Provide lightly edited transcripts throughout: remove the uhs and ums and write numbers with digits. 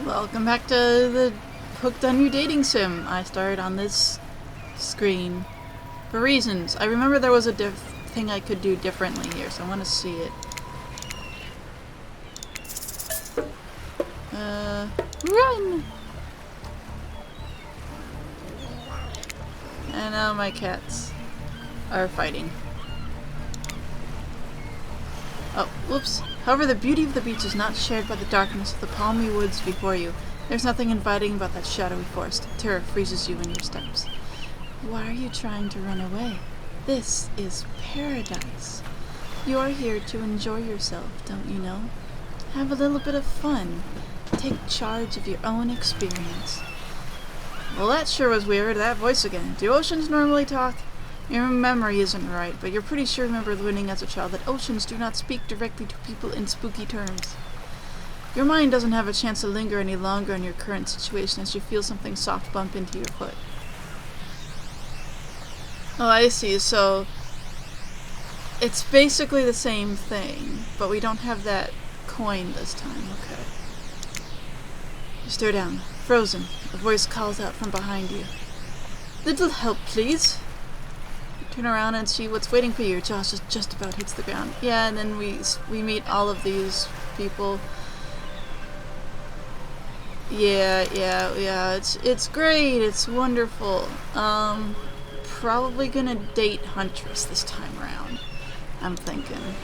Welcome back to the Hooked on You dating sim. I started on this screen for reasons. I remember there was a thing I could do differently here, so I want to see it. Run! And now my cats are fighting. Oh, whoops. However, the beauty of the beach is not shared by the darkness of the palmy woods before you. There's nothing inviting about that shadowy forest. Terror freezes you in your steps. Why are you trying to run away? This is paradise. You are here to enjoy yourself, don't you know? Have a little bit of fun. Take charge of your own experience. Well, that sure was weird. That voice again. Do oceans normally talk? Your memory isn't right, but you're pretty sure you remember learning as a child that oceans do not speak directly to people in spooky terms. Your mind doesn't have a chance to linger any longer on your current situation as you feel something soft bump into your foot. Oh, I see. So it's basically the same thing, but we don't have that coin this time. Okay. You stare down, frozen. A voice calls out from behind you. Little help, please. Turn around and see what's waiting for you. Josh just about hits the ground. Yeah, and then we meet all of these people. Yeah. It's great. It's wonderful. Probably gonna date Huntress this time around. I'm thinking.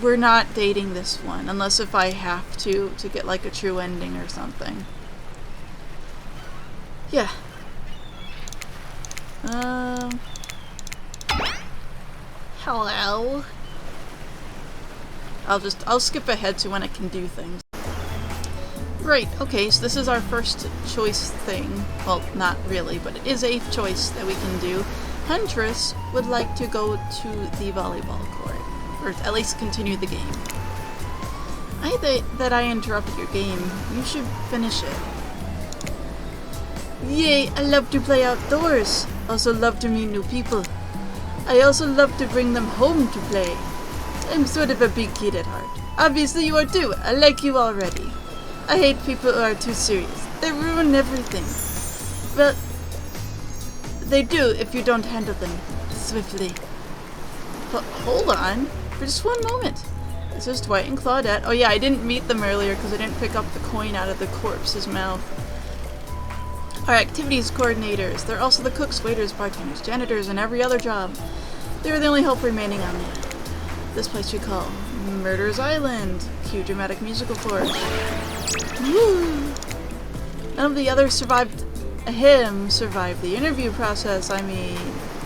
We're not dating this one unless if I have to get like a true ending or something. Yeah. Hello. I'll skip ahead to when I can do things. Right, okay, so this is our first choice thing. Well, not really, but it is a choice that we can do. Huntress would like to go to the volleyball court, or at least continue the game. I think that I interrupted your game. You should finish it. Yay, I love to play outdoors. Also love to meet new people. I also love to bring them home to play. I'm sort of a big kid at heart. Obviously you are too. I like you already. I hate people who are too serious. They ruin everything. Well, they do if you don't handle them swiftly. But hold on. For just one moment. This is Dwight and Claudette. Oh yeah, I didn't meet them earlier because I didn't pick up the coin out of the corpse's mouth. Our activities coordinators. They're also the cooks, waiters, bartenders, janitors, and every other job. They were the only hope remaining on this place we call Murder's Island. Cue dramatic musical flourish. Woo! None of the others survived the interview process, I mean.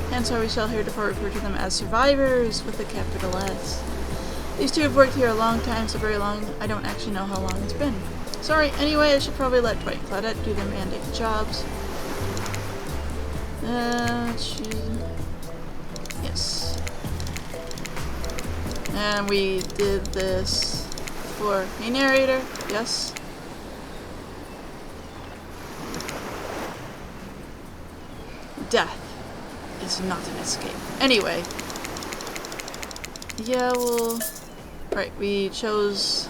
Hence why we shall heretofore refer to them as survivors with a capital S. These two have worked here a long time, so very long, I don't actually know how long it's been. Sorry, anyway, I should probably let Dwight and Claudette do their mandated jobs. Yes. And we did this for a narrator, yes. Death is not an escape. Anyway. Yeah, well... Right, we chose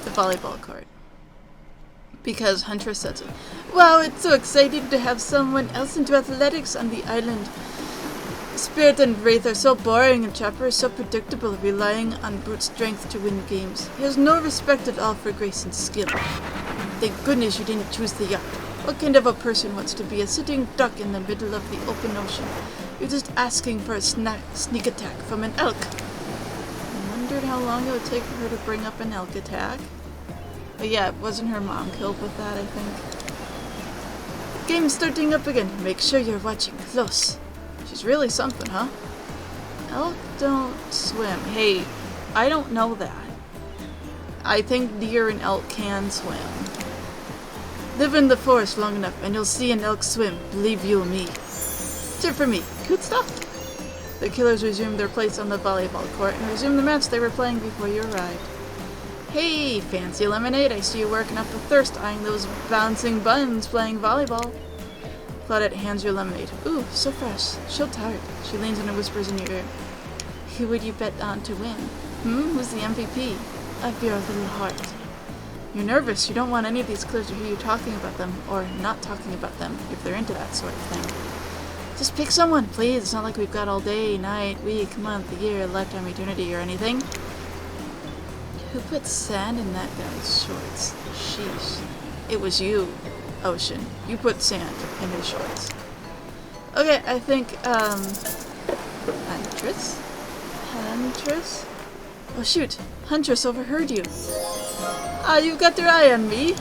the volleyball court. Because Huntress said so. Wow, it's so exciting to have someone else into athletics on the island. Spirit and Wraith are so boring and Chopper is so predictable, relying on brute strength to win games. He has no respect at all for grace and skill. Thank goodness you didn't choose the yacht. What kind of a person wants to be a sitting duck in the middle of the open ocean? You're just asking for a sneak attack from an elk. I wondered how long it would take for her to bring up an elk attack. But yeah, wasn't her mom killed with that, I think? The game's starting up again. Make sure you're watching close. She's really something, huh? Elk don't swim. Hey, I don't know that. I think deer and elk can swim. Live in the forest long enough and you'll see an elk swim, believe you me. Cheer for me. Cute stuff. The killers resumed their place on the volleyball court and resumed the match they were playing before you arrived. Hey, fancy lemonade, I see you working up a thirst eyeing those bouncing buns playing volleyball. Claudette hands you lemonade. Ooh, so fresh. She'll tart. She leans in and whispers in your ear. Who would you bet on to win? Who's the MVP? Of your little heart. You're nervous. You don't want any of these clears to hear you talking about them, or not talking about them, if they're into that sort of thing. Just pick someone, please. It's not like we've got all day, night, week, month, year, lifetime, eternity, or anything. Who put sand in that guy's shorts? Sheesh. It was you, Ocean. You put sand in his shorts. Okay, I think, Huntress? Huntress? Oh shoot, Huntress overheard you. Ah, you've got your eye on me.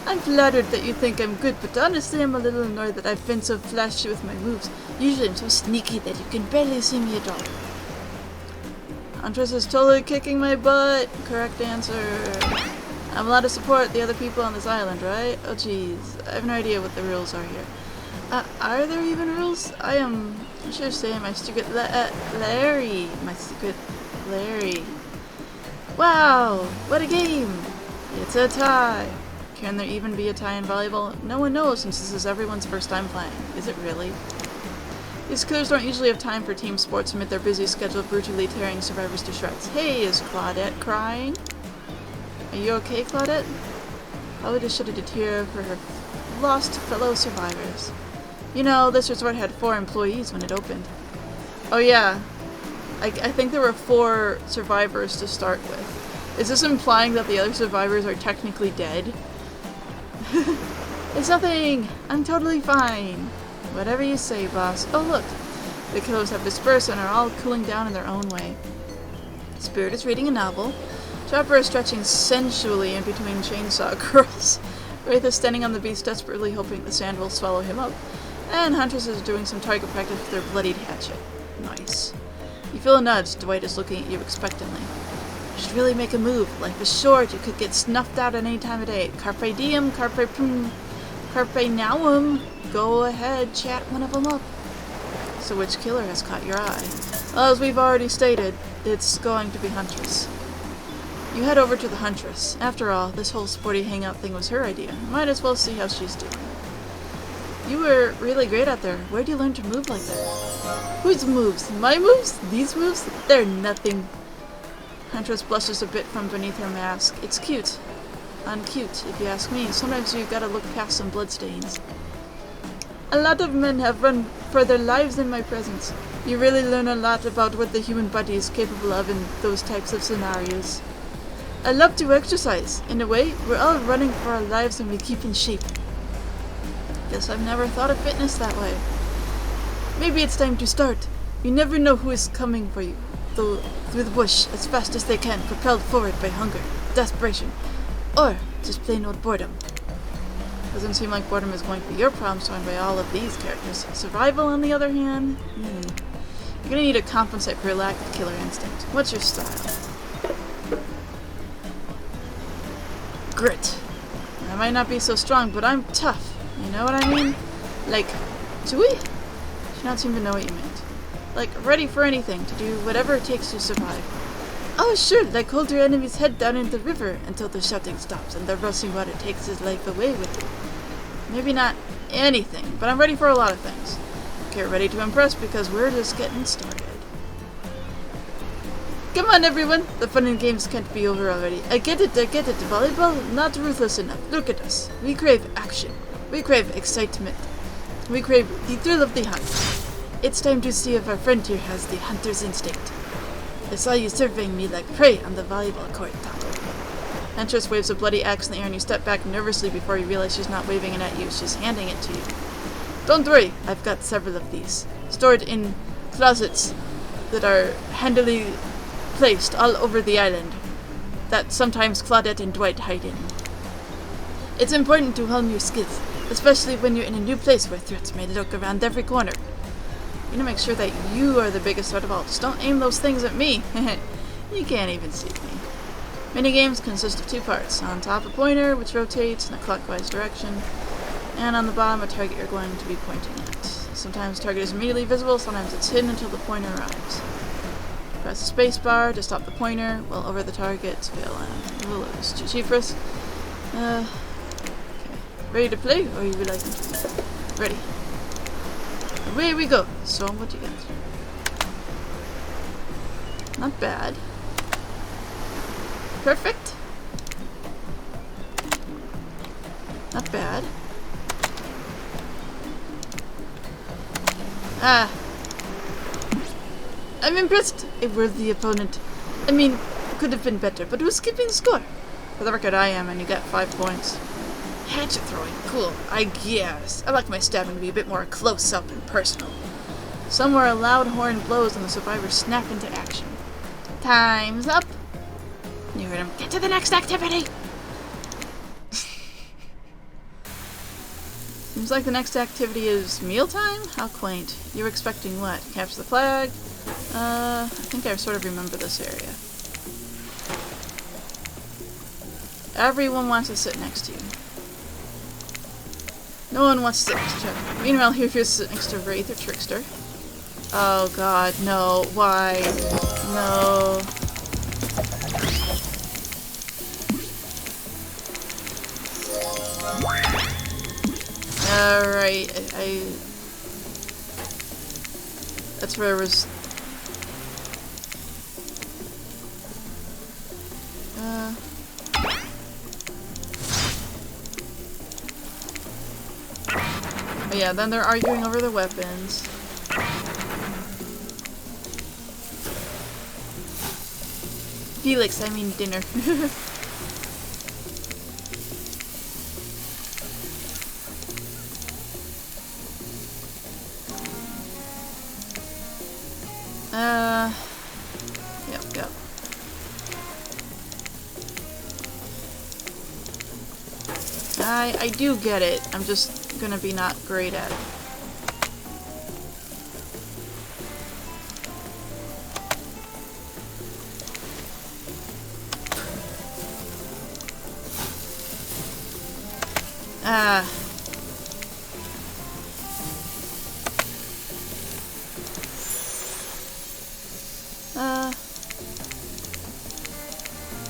I'm flattered that you think I'm good, but honestly I'm a little annoyed that I've been so flashy with my moves. Usually I'm so sneaky that you can barely see me at all. Huntress is totally kicking my butt. Correct answer. I'm allowed to support the other people on this island, right? Oh jeez, I have no idea what the rules are here. Are there even rules? I should say my secret Larry. My secret Larry. Wow, what a game! It's a tie. Can there even be a tie in volleyball? No one knows since this is everyone's first time playing. Is it really? These killers don't usually have time for team sports amid their busy schedule brutally tearing survivors to shreds. Hey, is Claudette crying? Are you okay, Claudette? Probably just shed a tear for her lost fellow survivors. You know, this resort had 4 employees when it opened. Oh yeah, I think there were 4 survivors to start with. Is this implying that the other survivors are technically dead? It's nothing! I'm totally fine. Whatever you say, boss. Oh look! The killers have dispersed and are all cooling down in their own way. Spirit is reading a novel. Chopper is stretching sensually in between chainsaw curls. Wraith is standing on the beach desperately hoping the sand will swallow him up. And Huntress is doing some target practice with their bloodied hatchet. Nice. You feel a nudge. Dwight is looking at you expectantly. You should really make a move. Life is short. You could get snuffed out at any time of day. Carpe diem, carpe nowum. Go ahead, chat one of them up. So which killer has caught your eye? Well, as we've already stated, it's going to be Huntress. You head over to the Huntress. After all, this whole sporty hangout thing was her idea. Might as well see how she's doing. You were really great out there. Where'd you learn to move like that? Whose moves? My moves? These moves? They're nothing. Huntress blushes a bit from beneath her mask. It's cute. Uncute, if you ask me. Sometimes you gotta look past some bloodstains. A lot of men have run for their lives in my presence. You really learn a lot about what the human body is capable of in those types of scenarios. I love to exercise. In a way, we're all running for our lives and we keep in shape. Guess I've never thought of fitness that way. Maybe it's time to start. You never know who is coming for you, though through the bush as fast as they can, propelled forward by hunger, desperation, or just plain old boredom. Doesn't seem like boredom is going to be your problem joined by all of these characters. Survival, on the other hand, you're gonna need to compensate for your lack of killer instinct. What's your style? Grit. I might not be so strong, but I'm tough. You know what I mean? Like, Chewie? She not seem to know what you meant. Like, ready for anything, to do whatever it takes to survive. Oh, sure, like hold your enemy's head down in the river until the shouting stops and the rushing water takes his life away with it. Maybe not anything, but I'm ready for a lot of things. Get ready to impress because we're just getting started. Come on, everyone! The fun and games can't be over already. I get it. Volleyball, not ruthless enough. Look at us. We crave action. We crave excitement. We crave the thrill of the hunt. It's time to see if our friend here has the hunter's instinct. I saw you surveying me like prey on the volleyball court, Taco. Huntress waves a bloody axe in the air and you step back nervously before you realize she's not waving it at you. She's handing it to you. Don't worry, I've got several of these, stored in closets that are handily placed all over the island, that sometimes Claudette and Dwight hide in. It's important to hone your skills, especially when you're in a new place where threats may lurk around every corner. You need to make sure that you are the biggest threat of all. Just don't aim those things at me. You can't even see me. Minigames consist of 2 parts. On top, a pointer, which rotates in a clockwise direction, and on the bottom, a target you're going to be pointing at. Sometimes the target is immediately visible, sometimes it's hidden until the pointer arrives. Press the space bar to stop the pointer while over the target to fail and we'll lose. Chief first. Okay. Ready to play, or you would like to? Ready. Away we go. So what you got? Not bad. Perfect. Not bad. Ah. I'm impressed. A worthy opponent. I mean, could have been better, but who's keeping score? For the record, I am, and you get 5 points. Hatchet throwing. Cool. I guess. I like my stabbing to be a bit more close-up and personal. Somewhere a loud horn blows and the survivors snap into action. Time's up. You heard him. Get to the next activity! Seems like the next activity is mealtime? How quaint. You're expecting what? Capture the flag? I think I sort of remember this area. Everyone wants to sit next to you. No one wants to sit next to each other. Meanwhile, here you sit next to Wraith or Trickster. Oh god, no. Why? No. Alright, that's where I was... Oh yeah, then they're arguing over the weapons. Felix, I mean dinner. Yep. I do get it. I'm just gonna be not great at it.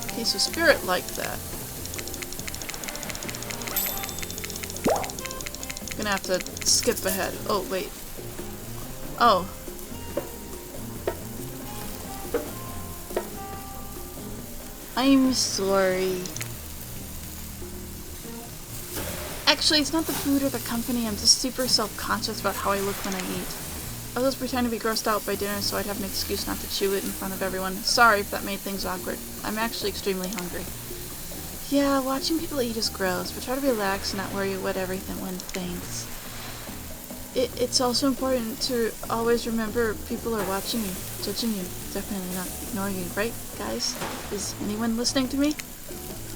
Okay, so Spirit liked that. Gonna have to skip ahead. Oh, wait. Oh. I'm sorry. Actually, it's not the food or the company. I'm just super self-conscious about how I look when I eat. I was just pretending to be grossed out by dinner so I'd have an excuse not to chew it in front of everyone. Sorry if that made things awkward. I'm actually extremely hungry. Yeah, watching people eat is gross, but try to relax and not worry what everyone thinks. It's also important to always remember people are watching you, judging you, definitely not ignoring you, right, guys? Is anyone listening to me?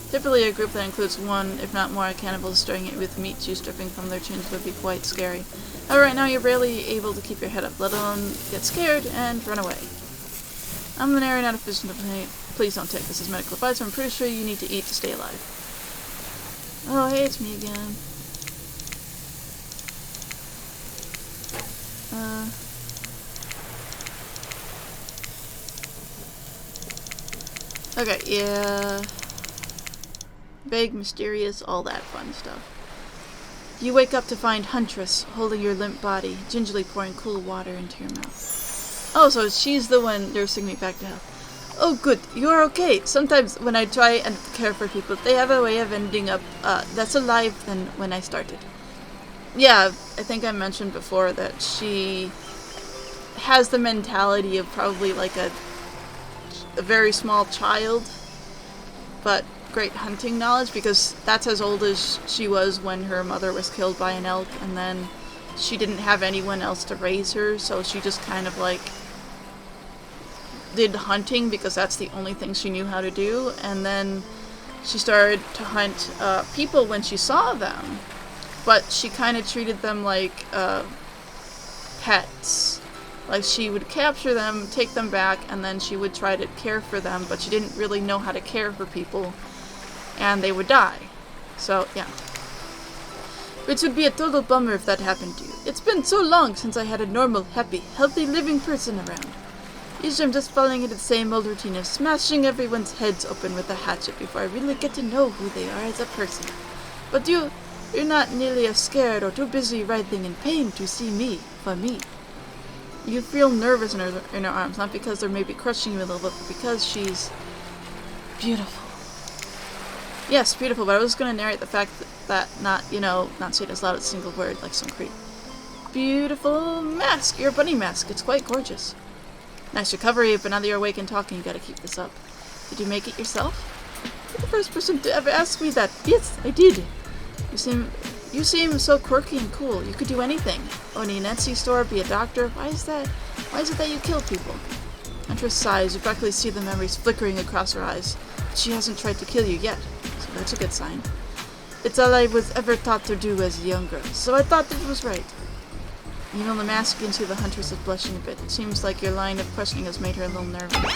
Typically a group that includes one, if not more, cannibals staring at you with meat juice dripping from their chins would be quite scary. However, right now you're barely able to keep your head up, let alone get scared and run away. I'm the narrator, not a physician. Please don't take this as medical advice. I'm pretty sure you need to eat to stay alive. Oh, hey, it's me again. Okay, yeah. Vague, mysterious, all that fun stuff. You wake up to find Huntress holding your limp body, gingerly pouring cool water into your mouth. Oh, so she's the one nursing me back to health. Oh, good. You're okay. Sometimes when I try and care for people, they have a way of ending up less alive than when I started. Yeah, I think I mentioned before that she has the mentality of probably like a very small child, but great hunting knowledge, because that's as old as she was when her mother was killed by an elk, and then she didn't have anyone else to raise her, so she just kind of like did hunting because that's the only thing she knew how to do, and then she started to hunt people when she saw them, but she kind of treated them like pets. Like, she would capture them, take them back, and then she would try to care for them, but she didn't really know how to care for people, and they would die. So, yeah. Which would be a total bummer if that happened to you. It's been so long since I had a normal, happy, healthy living person around. Usually I'm just falling into the same old routine of smashing everyone's heads open with a hatchet before I really get to know who they are as a person. But you're not nearly as scared or too busy writhing in pain to see me for me. You feel nervous in her arms, not because they're maybe crushing you a little bit, but because she's beautiful. Yes, beautiful, but I was going to narrate the fact that not, not say it as loud as a single word, like some creep. Beautiful mask! Your bunny mask. It's quite gorgeous. Nice recovery, but now that you're awake and talking, you gotta keep this up. Did you make it yourself? You're the first person to ever ask me that. Yes, I did. You seem so quirky and cool. You could do anything. Own an Etsy store, be a doctor. Why is it that you kill people? Huntress sighs. You practically see the memories flickering across her eyes. But she hasn't tried to kill you yet, so that's a good sign. It's all I was ever taught to do as a young girl, so I thought it was right. You know the mask into the Huntress is blushing a bit. It seems like your line of questioning has made her a little nervous.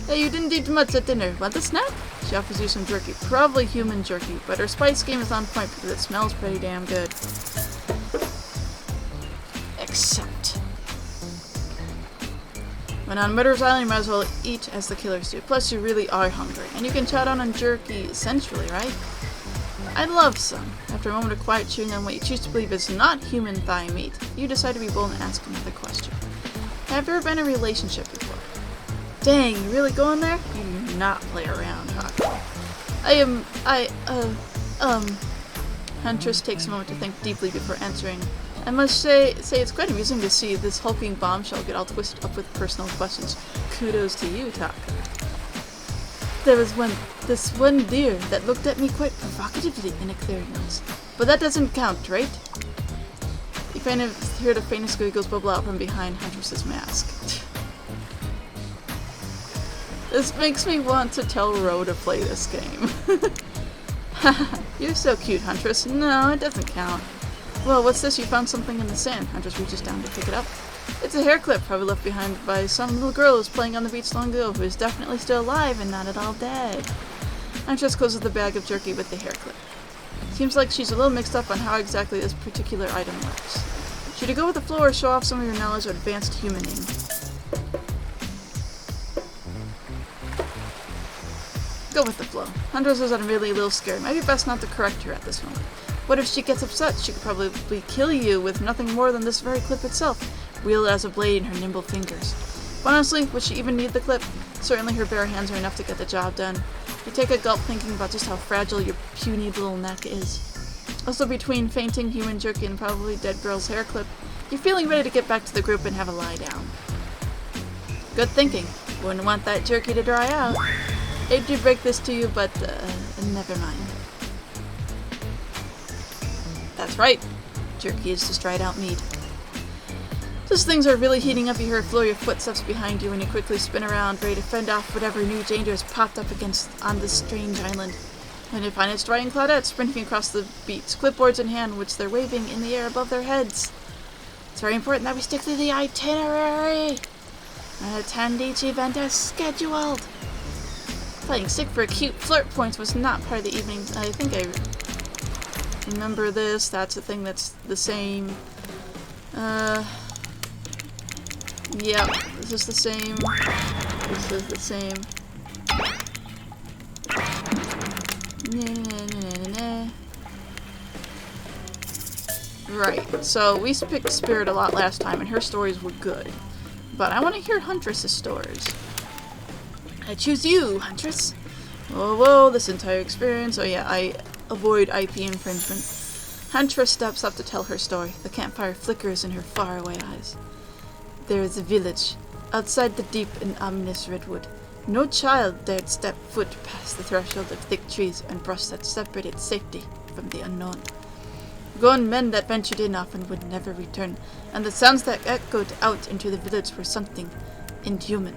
Hey, you didn't eat much at dinner. Want a snack? She offers you some jerky. Probably human jerky, but her spice game is on point because it smells pretty damn good. Except when on Murder's Island, you might as well eat as the killers do. Plus, you really are hungry, and you can chow down on jerky essentially, right? I'd love some. After a moment of quiet chewing on what you choose to believe is not human thigh meat, you decide to be bold and ask another question. Have you ever been in a relationship before? Dang, you really going there? You do not play around, Taco. Huntress takes a moment to think deeply before answering. I must say it's quite amusing to see this hulking bombshell get all twisted up with personal questions. Kudos to you, Taco. There was this one deer that looked at me quite provocatively in a clearinghouse. But that doesn't count, right? You hear the faintest giggles bubble out from behind Huntress's mask. This makes me want to tell Ro to play this game. Haha, you're so cute, Huntress. No, it doesn't count. Well, what's this? You found something in the sand. Huntress reaches down to pick it up. It's a hair clip, probably left behind by some little girl who was playing on the beach long ago, who is definitely still alive and not at all dead. Huntress closes the bag of jerky with the hair clip. Seems like she's a little mixed up on how exactly this particular item works. Should you go with the flow or show off some of your knowledge of advanced humaning? Go with the flow. Huntress is really a little scared. Might be best not to correct her at this moment. What if she gets upset? She could probably kill you with nothing more than this very clip itself, wielded as a blade in her nimble fingers. But honestly, would she even need the clip? Certainly her bare hands are enough to get the job done. You take a gulp thinking about just how fragile your puny little neck is. Also, between fainting human jerky and probably dead girl's hair clip, you're feeling ready to get back to the group and have a lie down. Good thinking. Wouldn't want that jerky to dry out. Hate to break this to you, but never mind. That's right. Jerky is just dried out meat. Just things are really heating up. You hear a flurry of footsteps behind you and you quickly spin around, ready to fend off whatever new danger has popped up on this strange island. And you find it's Dry and Claudette sprinting across the beach, clipboards in hand, which they're waving in the air above their heads. It's very important that we stick to the itinerary and attend each event as scheduled. Playing sick for a cute flirt points was not part of the evening. I think I remember this. That's a thing that's the same. Yep, this is the same. This is the same. Right, so we picked Spirit a lot last time, and her stories were good. But I want to hear Huntress's stories. I choose you, Huntress. Whoa, this entire experience. Oh yeah, I avoid IP infringement. Huntress steps up to tell her story. The campfire flickers in her faraway eyes. There is a village, outside the deep and ominous redwood. No child dared step foot past the threshold of thick trees and brush that separated safety from the unknown. Grown men that ventured in often would never return, and the sounds that echoed out into the village were something inhuman.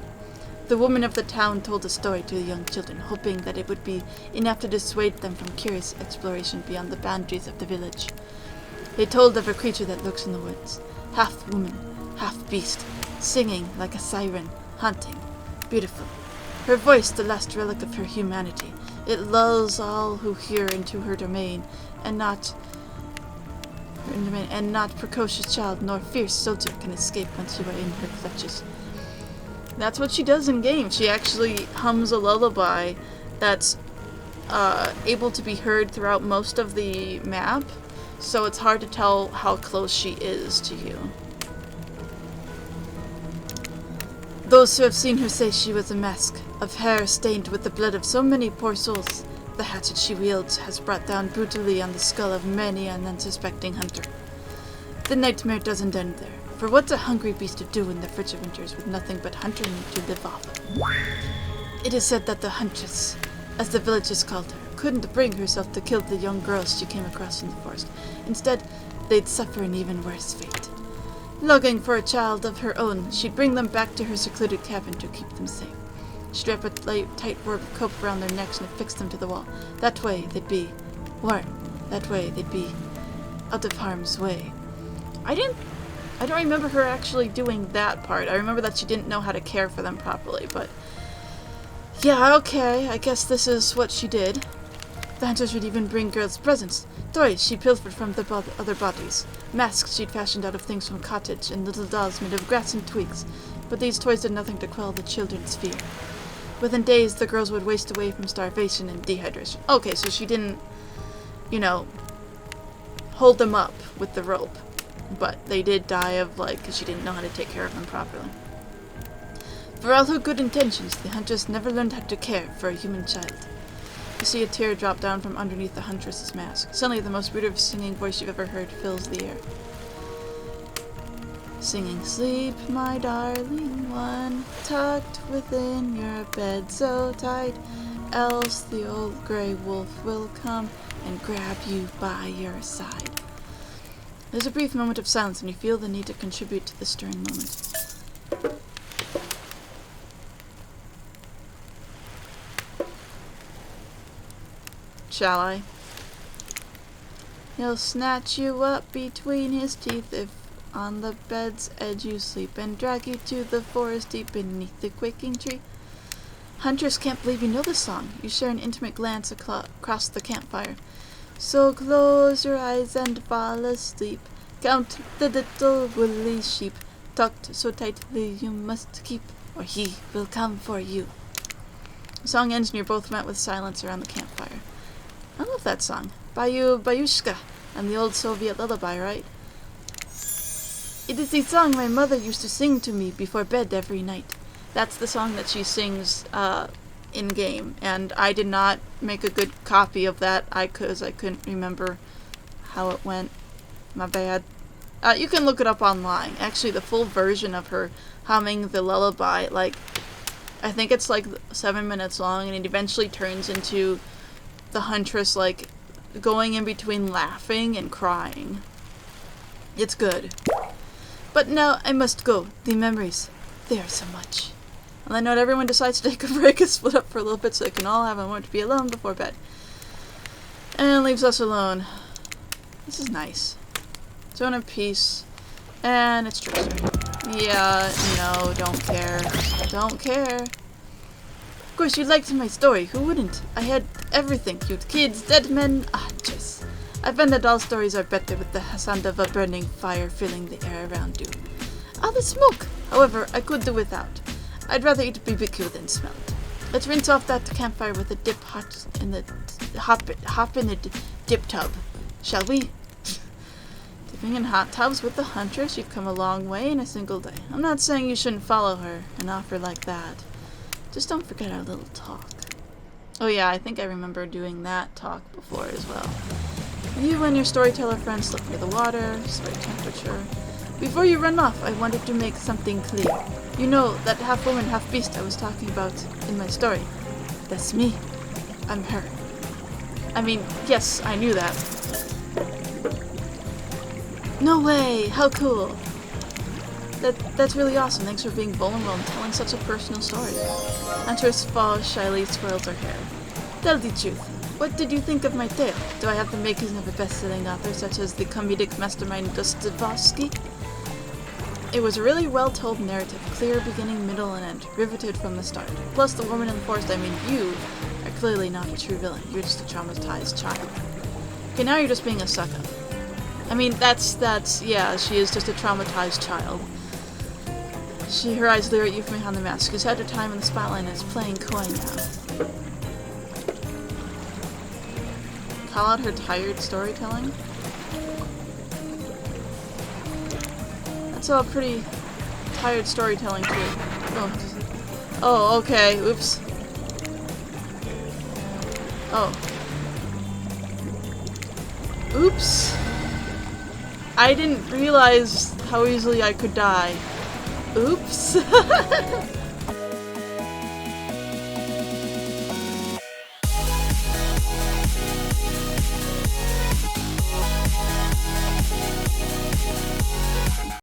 The woman of the town told a story to the young children, hoping that it would be enough to dissuade them from curious exploration beyond the boundaries of the village. They told of a creature that lurks in the woods, half woman, half beast, singing like a siren, haunting, beautiful. Her voice, the last relic of her humanity. It lulls all who hear into her domain, and not precocious child nor fierce soldier can escape once you are in her clutches. That's what she does in game. She actually hums a lullaby that's able to be heard throughout most of the map, so it's hard to tell how close she is to you. Those who have seen her say she was a mask of hair stained with the blood of so many poor souls. The hatchet she wields has brought down brutally on the skull of many an unsuspecting hunter. The nightmare doesn't end there, for what's a hungry beast to do in the frigid winters with nothing but hunter meat to live off of? It is said that the Huntress, as the villagers called her, couldn't bring herself to kill the young girls she came across in the forest. Instead, they'd suffer an even worse fate. Longing for a child of her own, she'd bring them back to her secluded cabin to keep them safe. She'd wrap a tight rope cope around their necks and affix them to the wall. That way they'd be warm. That way they'd be out of harm's way. I don't remember her actually doing that part. I remember that she didn't know how to care for them properly, but yeah, okay, I guess this is what she did. The hunters would even bring girls presents. Toys she pilfered from the other bodies. Masks she'd fashioned out of things from cottage, and little dolls made of grass and twigs. But these toys did nothing to quell the children's fear. Within days, the girls would waste away from starvation and dehydration. Okay, so she didn't, hold them up with the rope. But they did die of, because she didn't know how to take care of them properly. For all her good intentions, the Huntress never learned how to care for a human child. You see a tear drop down from underneath the Huntress's mask. Suddenly, the most beautiful singing voice you've ever heard fills the air. Singing, sleep, my darling one, tucked within your bed so tight, else the old grey wolf will come and grab you by your side. There's a brief moment of silence, and you feel the need to contribute to the stirring moment. Shall I? He'll snatch you up between his teeth if on the bed's edge you sleep, and drag you to the forest deep beneath the quaking tree. Huntress can't believe you know this song. You share an intimate glance across the campfire. So close your eyes and fall asleep. Count the little woolly sheep, tucked so tightly you must keep, or he will come for you. The song ends and you're both met with silence around the campfire. I love that song. Bayushka, and the old Soviet lullaby, right? It is the song my mother used to sing to me before bed every night. That's the song that she sings in-game, and I did not make a good copy of that because I couldn't remember how it went. My bad. You can look it up online. Actually, the full version of her humming the lullaby, I think it's 7 minutes long, and it eventually turns into the Huntress, going in between laughing and crying. It's good. But now I must go. The memories, they are so much. And then not everyone decides to take a break and split up for a little bit so they can all have a moment to be alone before bed. And leaves us alone. This is nice. Zone of peace. And it's Trickster. Yeah, no, don't care. Don't care. Of course, you liked my story. Who wouldn't? I had everything. Cute kids, dead men. Just. I find that all stories are better with the sound of a burning fire filling the air around you. The smoke! However, I could do without. I'd rather eat BBQ than smell it. Let's rinse off that campfire with a hop in the dip tub, shall we? Dipping in hot tubs with the Huntress, you've come a long way in a single day. I'm not saying you shouldn't follow her, an offer like that. Just don't forget our little talk. Oh yeah, I think I remember doing that talk before as well. You and your storyteller friend slip near the water, story temperature. Before you run off, I wanted to make something clear. You know that half-woman, half-beast I was talking about in my story. That's me. I'm her. I mean, yes, I knew that. No way! How cool! That's really awesome. Thanks for being vulnerable and telling such a personal story. Huntress falls, shyly swirls her hair. Tell the truth. What did you think of my tale? Do I have the makings of a best-selling author such as the comedic mastermind Dostoevsky? It was a really well-told narrative, clear beginning, middle, and end, riveted from the start. Plus, the woman in the forest, you are clearly not a true villain. You're just a traumatized child. Okay, now you're just being a suck-up. I mean, yeah, she is just a traumatized child. Her eyes leer at you from behind the mask. She's had her time in the spotlight and is playing coy now. Call out her tired storytelling? That's all pretty tired storytelling too. Oh, okay, oops. Oh. Oops. I didn't realize how easily I could die. Oops.